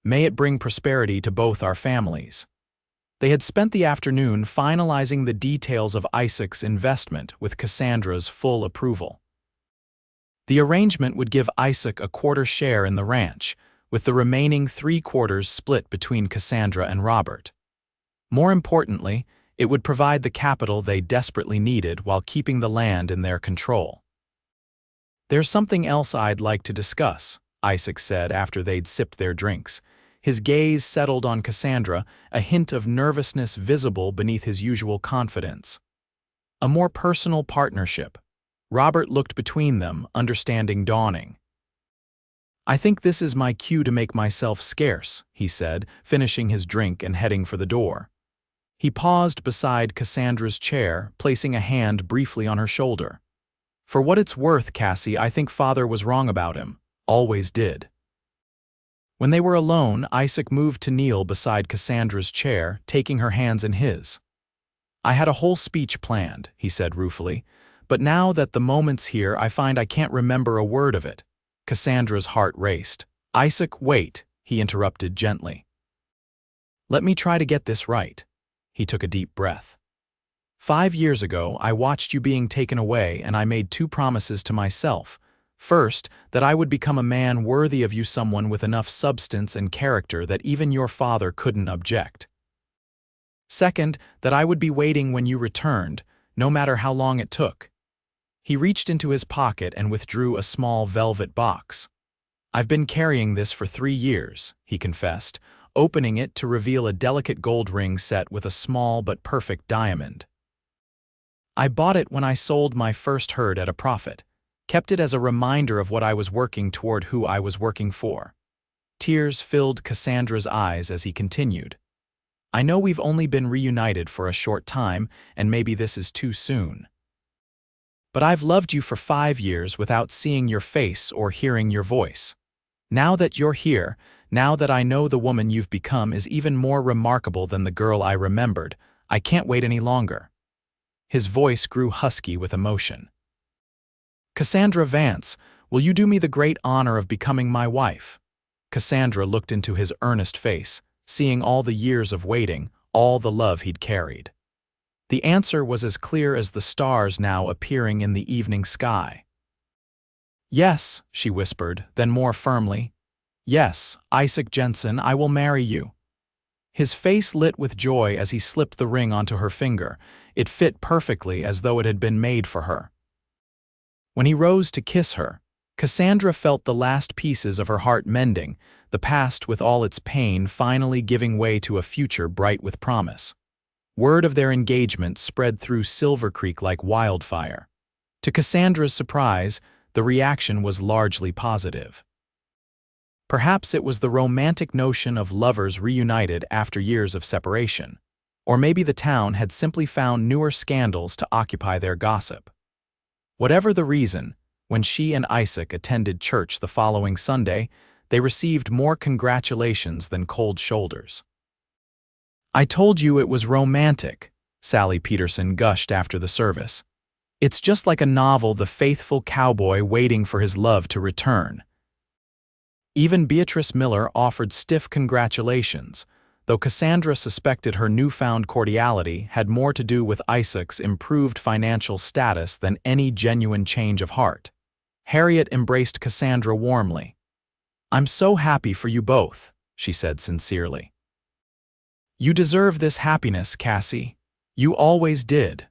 "May it bring prosperity to both our families." They had spent the afternoon finalizing the details of Isaac's investment with Cassandra's full approval. The arrangement would give Isaac a quarter share in the ranch, with the remaining 3/4 split between Cassandra and Robert. More importantly, it would provide the capital they desperately needed while keeping the land in their control. "There's something else I'd like to discuss," Isaac said after they'd sipped their drinks. His gaze settled on Cassandra, a hint of nervousness visible beneath his usual confidence. "A more personal partnership." Robert looked between them, understanding dawning. "I think this is my cue to make myself scarce," he said, finishing his drink and heading for the door. He paused beside Cassandra's chair, placing a hand briefly on her shoulder. "For what it's worth, Cassie, I think Father was wrong about him. Always did." When they were alone, Isaac moved to kneel beside Cassandra's chair, taking her hands in his. "I had a whole speech planned," he said ruefully, "but now that the moment's here, I find I can't remember a word of it." Cassandra's heart raced. "Isaac, wait," he interrupted gently. "Let me try to get this right." He took a deep breath. 5 years ago, I watched you being taken away and I made 2 promises to myself. First, that I would become a man worthy of you, someone with enough substance and character that even your father couldn't object. Second, that I would be waiting when you returned, no matter how long it took. He reached into his pocket and withdrew a small velvet box. "I've been carrying this for 3 years," he confessed, opening it to reveal a delicate gold ring set with a small but perfect diamond. "I bought it when I sold my first herd at a profit, kept it as a reminder of what I was working toward, who I was working for." Tears filled Cassandra's eyes as he continued. "I know we've only been reunited for a short time, and maybe this is too soon. But I've loved you for 5 years without seeing your face or hearing your voice. Now that you're here, now that I know the woman you've become is even more remarkable than the girl I remembered, I can't wait any longer." His voice grew husky with emotion. "Cassandra Vance, will you do me the great honor of becoming my wife?" Cassandra looked into his earnest face, seeing all the years of waiting, all the love he'd carried. The answer was as clear as the stars now appearing in the evening sky. "Yes," she whispered, then more firmly, "Yes, Isaac Jensen, I will marry you." His face lit with joy as he slipped the ring onto her finger. It fit perfectly, as though it had been made for her. When he rose to kiss her, Cassandra felt the last pieces of her heart mending, the past with all its pain finally giving way to a future bright with promise. Word of their engagement spread through Silvercreek like wildfire. To Cassandra's surprise, the reaction was largely positive. Perhaps it was the romantic notion of lovers reunited after years of separation. Or maybe the town had simply found newer scandals to occupy their gossip. Whatever the reason, when she and Isaac attended church the following Sunday, they received more congratulations than cold shoulders. "I told you it was romantic," Sally Peterson gushed after the service. "It's just like a novel, the faithful cowboy waiting for his love to return." Even Beatrice Miller offered stiff congratulations, though Cassandra suspected her newfound cordiality had more to do with Isaac's improved financial status than any genuine change of heart. Harriet embraced Cassandra warmly. "I'm so happy for you both," she said sincerely. "You deserve this happiness, Cassie. You always did."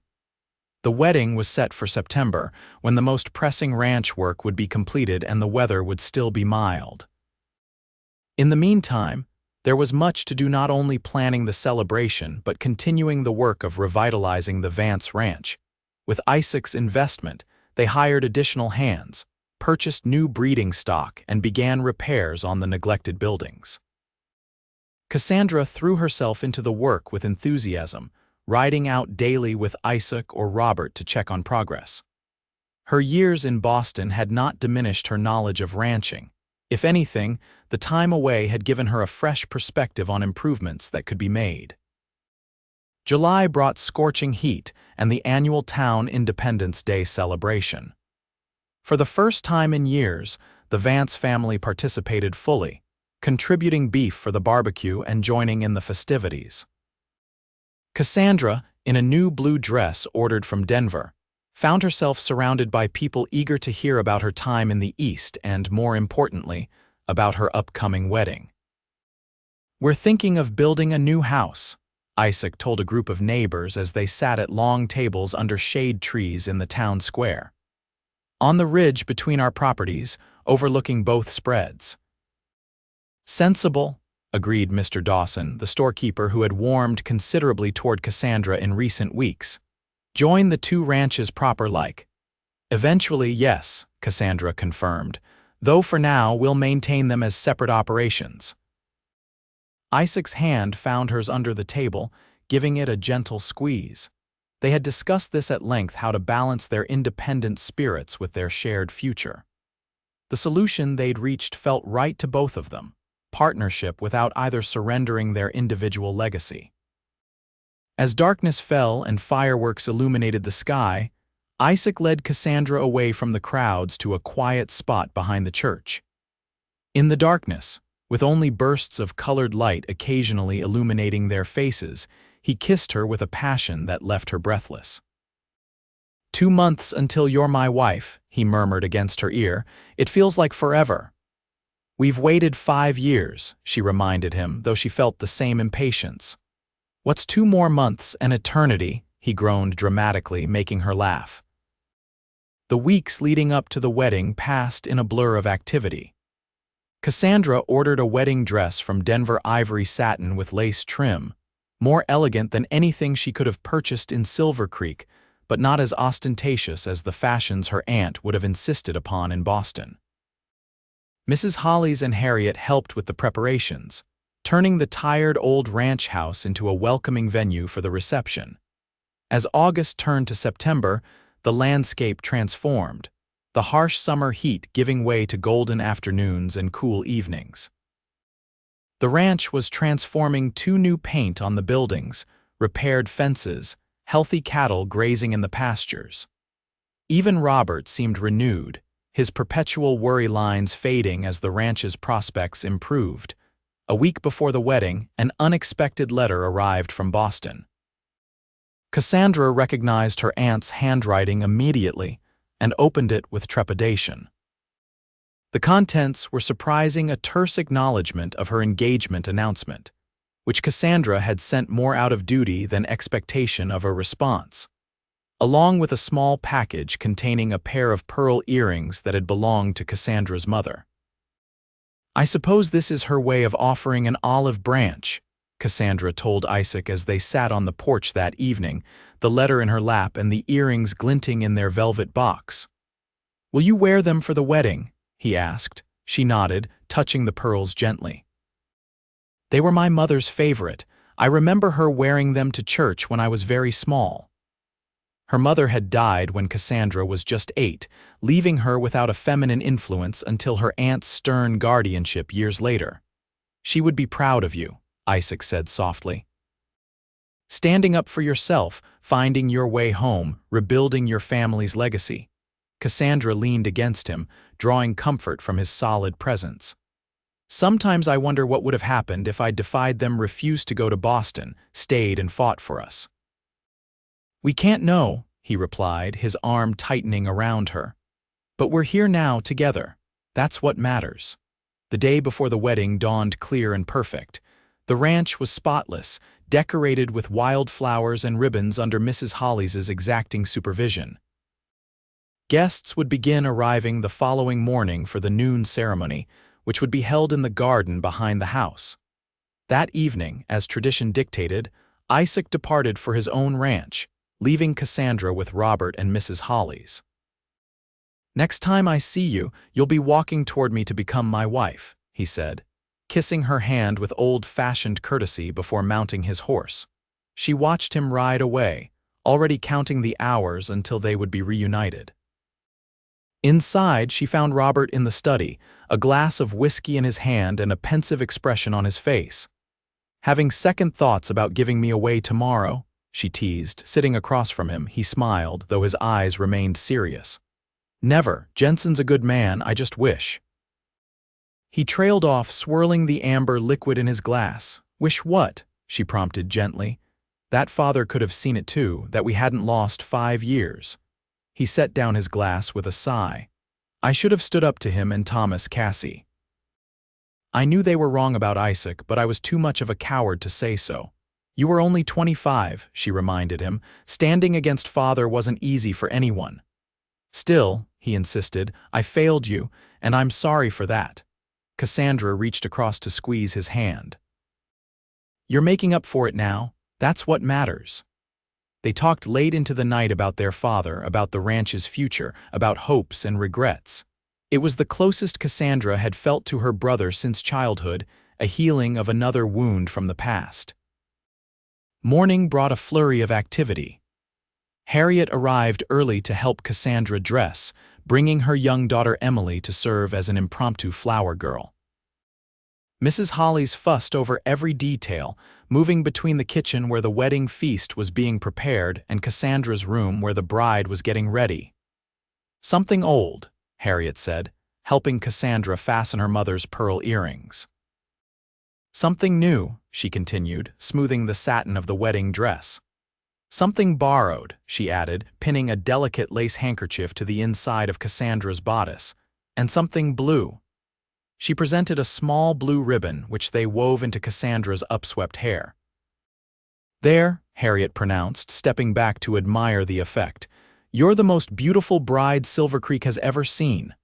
The wedding was set for September, when the most pressing ranch work would be completed and the weather would still be mild. In the meantime, there was much to do, not only planning the celebration but continuing the work of revitalizing the Vance Ranch. With Isaac's investment, they hired additional hands, purchased new breeding stock, and began repairs on the neglected buildings. Cassandra threw herself into the work with enthusiasm, riding out daily with Isaac or Robert to check on progress. Her years in Boston had not diminished her knowledge of ranching. If anything, the time away had given her a fresh perspective on improvements that could be made. July brought scorching heat and the annual town Independence Day celebration. For the first time in years, the Vance family participated fully, contributing beef for the barbecue and joining in the festivities. Cassandra, in a new blue dress ordered from Denver, found herself surrounded by people eager to hear about her time in the East and, more importantly, about her upcoming wedding. "We're thinking of building a new house," Isaac told a group of neighbors as they sat at long tables under shade trees in the town square. "On the ridge between our properties, overlooking both spreads." "Sensible," agreed Mr. Dawson, the storekeeper who had warmed considerably toward Cassandra in recent weeks. "Join the two ranches proper like." "Eventually, yes," Cassandra confirmed, "though for now we'll maintain them as separate operations." Isaac's hand found hers under the table, giving it a gentle squeeze. They had discussed this at length, how to balance their independent spirits with their shared future. The solution they'd reached felt right to both of them, partnership without either surrendering their individual legacy. As darkness fell and fireworks illuminated the sky, Isaac led Cassandra away from the crowds to a quiet spot behind the church. In the darkness, with only bursts of colored light occasionally illuminating their faces, he kissed her with a passion that left her breathless. "2 months until you're my wife," he murmured against her ear. "It feels like forever." "We've waited 5 years," she reminded him, though she felt the same impatience. "What's 2 more months, an eternity?" he groaned dramatically, making her laugh. The weeks leading up to the wedding passed in a blur of activity. Cassandra ordered a wedding dress from Denver ivory satin with lace trim, more elegant than anything she could have purchased in Silvercreek, but not as ostentatious as the fashions her aunt would have insisted upon in Boston. Mrs. Hollies and Harriet helped with the preparations, turning the tired old ranch house into a welcoming venue for the reception. As August turned to September, the landscape transformed, the harsh summer heat giving way to golden afternoons and cool evenings. The ranch was transforming to new paint on the buildings, repaired fences, healthy cattle grazing in the pastures. Even Robert seemed renewed, his perpetual worry lines fading as the ranch's prospects improved. A week before the wedding, an unexpected letter arrived from Boston. Cassandra recognized her aunt's handwriting immediately and opened it with trepidation. The contents were surprising, a terse acknowledgement of her engagement announcement, which Cassandra had sent more out of duty than expectation of a response, along with a small package containing a pair of pearl earrings that had belonged to Cassandra's mother. "I suppose this is her way of offering an olive branch," Cassandra told Isaac as they sat on the porch that evening, the letter in her lap and the earrings glinting in their velvet box. "Will you wear them for the wedding?" he asked. She nodded, touching the pearls gently. "They were my mother's favorite. I remember her wearing them to church when I was very small." Her mother had died when Cassandra was just 8, leaving her without a feminine influence until her aunt's stern guardianship years later. "She would be proud of you," Isaac said softly. "Standing up for yourself, finding your way home, rebuilding your family's legacy." Cassandra leaned against him, drawing comfort from his solid presence. "Sometimes I wonder what would have happened if I defied them, refused to go to Boston, stayed and fought for us." "We can't know," he replied, his arm tightening around her. "But we're here now together. That's what matters." The day before the wedding dawned clear and perfect. The ranch was spotless, decorated with wild flowers and ribbons under Mrs. Hollies' exacting supervision. Guests would begin arriving the following morning for the noon ceremony, which would be held in the garden behind the house. That evening, as tradition dictated, Isaac departed for his own ranch, leaving Cassandra with Robert and Mrs. Hollies. "Next time I see you, you'll be walking toward me to become my wife," he said, kissing her hand with old-fashioned courtesy before mounting his horse. She watched him ride away, already counting the hours until they would be reunited. Inside, she found Robert in the study, a glass of whiskey in his hand and a pensive expression on his face. "Having second thoughts about giving me away tomorrow?" she teased. Sitting across from him, he smiled, though his eyes remained serious. "Never. Jensen's a good man, I just wish." He trailed off, swirling the amber liquid in his glass. "Wish what?" she prompted gently. "That father could have seen it too, that we hadn't lost 5 years." He set down his glass with a sigh. "I should have stood up to him and Thomas Cassie. I knew they were wrong about Isaac, but I was too much of a coward to say so." "You were only 25, she reminded him. "Standing against father wasn't easy for anyone." "Still," he insisted, "I failed you, and I'm sorry for that." Cassandra reached across to squeeze his hand. "You're making up for it now. That's what matters." They talked late into the night about their father, about the ranch's future, about hopes and regrets. It was the closest Cassandra had felt to her brother since childhood, a healing of another wound from the past. Morning brought a flurry of activity. Harriet arrived early to help Cassandra dress, bringing her young daughter Emily to serve as an impromptu flower girl. Mrs. Hollies fussed over every detail, moving between the kitchen where the wedding feast was being prepared and Cassandra's room where the bride was getting ready. "Something old," Harriet said, helping Cassandra fasten her mother's pearl earrings. "Something new," she continued, smoothing the satin of the wedding dress. "Something borrowed," she added, pinning a delicate lace handkerchief to the inside of Cassandra's bodice. "And something blue." She presented a small blue ribbon, which they wove into Cassandra's upswept hair. "There," Harriet pronounced, stepping back to admire the effect. You're the most beautiful bride Silvercreek has ever seen."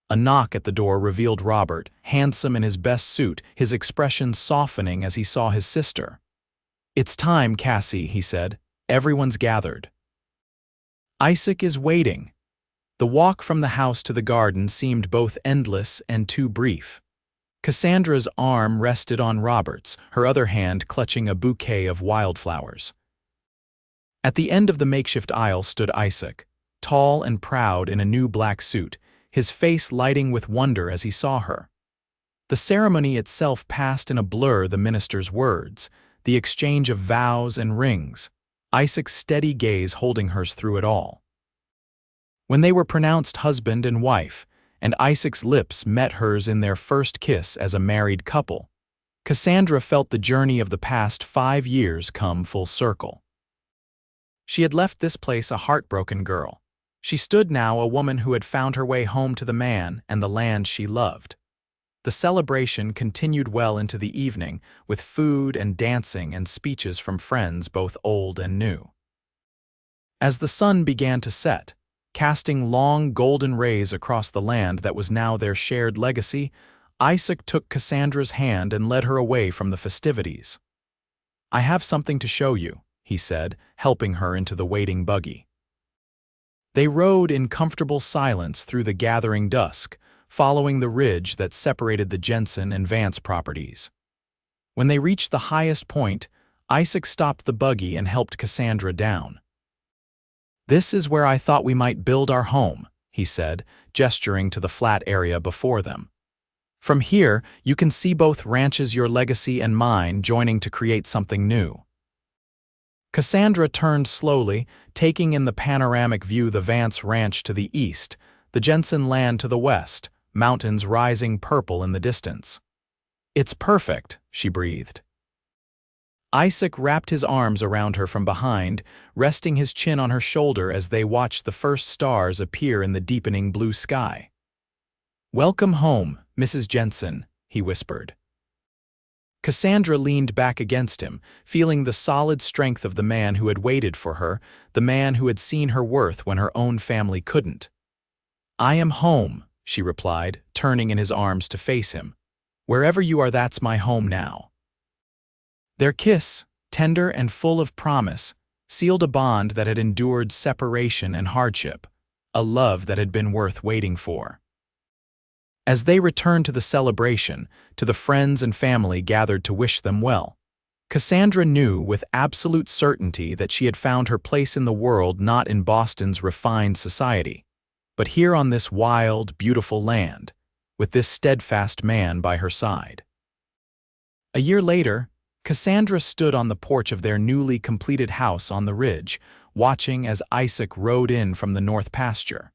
A knock at the door revealed Robert, handsome in his best suit, his expression softening as he saw his sister. "It's time, Cassie," he said. "Everyone's gathered." Isaac is waiting. The walk from the house to the garden seemed both endless and too brief. Cassandra's arm rested on Robert's, her other hand clutching a bouquet of wildflowers. At the end of the makeshift aisle stood Isaac, tall and proud in a new black suit, his face lighting with wonder as he saw her. The ceremony itself passed in a blur, the minister's words, the exchange of vows and rings, Isaac's steady gaze holding hers through it all. When they were pronounced husband and wife, and Isaac's lips met hers in their first kiss as a married couple, Cassandra felt the journey of the past 5 years come full circle. She had left this place a heartbroken girl. She stood now a woman who had found her way home to the man and the land she loved. The celebration continued well into the evening, with food and dancing and speeches from friends both old and new. As the sun began to set, casting long golden rays across the land that was now their shared legacy, Isaac took Cassandra's hand and led her away from the festivities. "I have something to show you," he said, helping her into the waiting buggy. They rode in comfortable silence through the gathering dusk, following the ridge that separated the Jensen and Vance properties. When they reached the highest point, Isaac stopped the buggy and helped Cassandra down. "This is where I thought we might build our home," he said, gesturing to the flat area before them. "From here, you can see both ranches, your legacy and mine, joining to create something new." Cassandra turned slowly, taking in the panoramic view, the Vance Ranch to the east, the Jensen land to the west, mountains rising purple in the distance. "It's perfect," she breathed. Isaac wrapped his arms around her from behind, resting his chin on her shoulder as they watched the first stars appear in the deepening blue sky. "Welcome home, Mrs. Jensen," he whispered. Cassandra leaned back against him, feeling the solid strength of the man who had waited for her, the man who had seen her worth when her own family couldn't. "I am home," she replied, turning in his arms to face him. "Wherever you are, that's my home now." Their kiss, tender and full of promise, sealed a bond that had endured separation and hardship, a love that had been worth waiting for. As they returned to the celebration, to the friends and family gathered to wish them well, Cassandra knew with absolute certainty that she had found her place in the world, not in Boston's refined society, but here on this wild, beautiful land, with this steadfast man by her side. A year later, Cassandra stood on the porch of their newly completed house on the ridge, watching as Isaac rode in from the north pasture.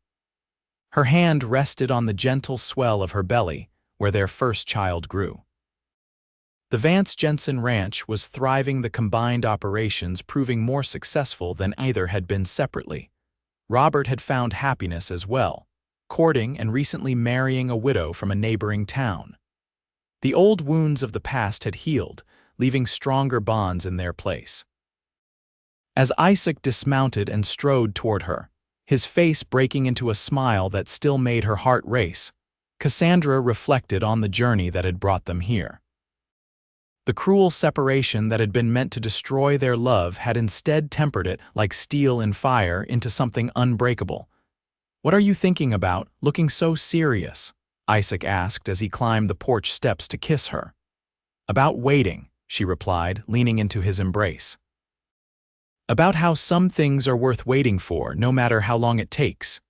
Her hand rested on the gentle swell of her belly, where their first child grew. The Vance Jensen Ranch was thriving, the combined operations proving more successful than either had been separately. Robert had found happiness as well, courting and recently marrying a widow from a neighboring town. The old wounds of the past had healed, leaving stronger bonds in their place. As Isaac dismounted and strode toward her, his face breaking into a smile that still made her heart race, Cassandra reflected on the journey that had brought them here. The cruel separation that had been meant to destroy their love had instead tempered it, like steel in fire, into something unbreakable. "What are you thinking about, looking so serious?" Isaac asked as he climbed the porch steps to kiss her. "About waiting," she replied, leaning into his embrace. "About how some things are worth waiting for, no matter how long it takes."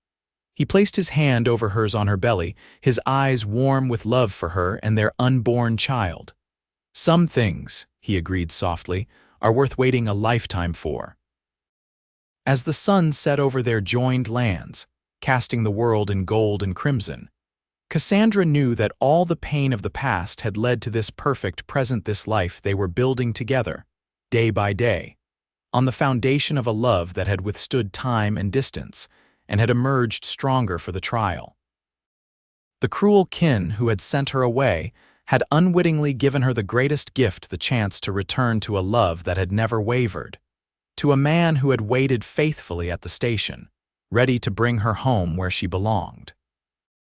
He placed his hand over hers on her belly, his eyes warm with love for her and their unborn child. "Some things," he agreed softly, "are worth waiting a lifetime for." As the sun set over their joined lands, casting the world in gold and crimson, Cassandra knew that all the pain of the past had led to this perfect present, this life they were building together, day by day, on the foundation of a love that had withstood time and distance, and had emerged stronger for the trial. The cruel kin who had sent her away had unwittingly given her the greatest gift, the chance to return to a love that had never wavered, to a man who had waited faithfully at the station, ready to bring her home where she belonged.